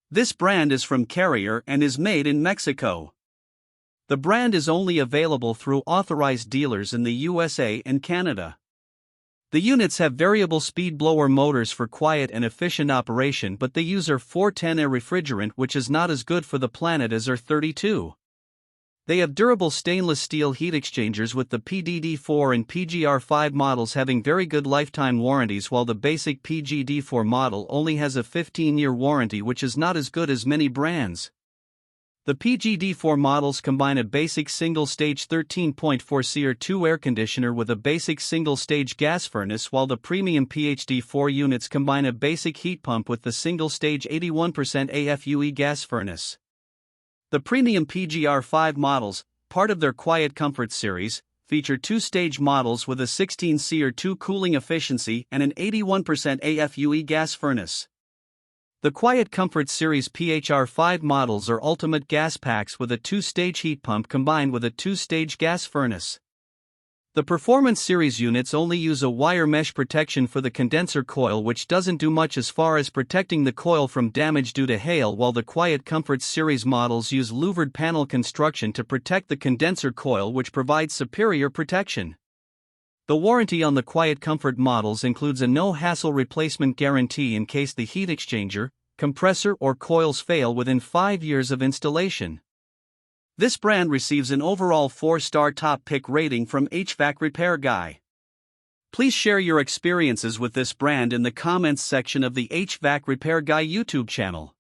This brand is from Carrier and is made in Mexico. The brand is only available through authorized dealers in the USA and Canada. The units have variable speed blower motors for quiet and efficient operation, but they use R410A refrigerant, which is not as good for the planet as R32. They have durable stainless steel heat exchangers, with the PDD4 and PGR5 models having very good lifetime warranties, while the basic PGD4 model only has a 15-year warranty, which is not as good as many brands. The PGD4 models combine a basic single-stage 13.4 SEER2 air conditioner with a basic single-stage gas furnace, while the premium PHD4 units combine a basic heat pump with the single-stage 81% AFUE gas furnace. The premium PGR5 models, part of their QuietComfort series, feature two-stage models with a 16 SEER2 cooling efficiency and an 81% AFUE gas furnace. The QuietComfort Series PHR5 models are ultimate gas packs with a two-stage heat pump combined with a two-stage gas furnace. The Performance Series units only use a wire mesh protection for the condenser coil, which doesn't do much as far as protecting the coil from damage due to hail, while the QuietComfort Series models use louvered panel construction to protect the condenser coil, which provides superior protection. The warranty on the QuietComfort models includes a no-hassle replacement guarantee in case the heat exchanger, compressor, or coils fail within 5 years of installation. This brand receives an overall 4-star top pick rating from HvacRepairGuy. Please share your experiences with this brand in the comments section of the HvacRepairGuy YouTube channel.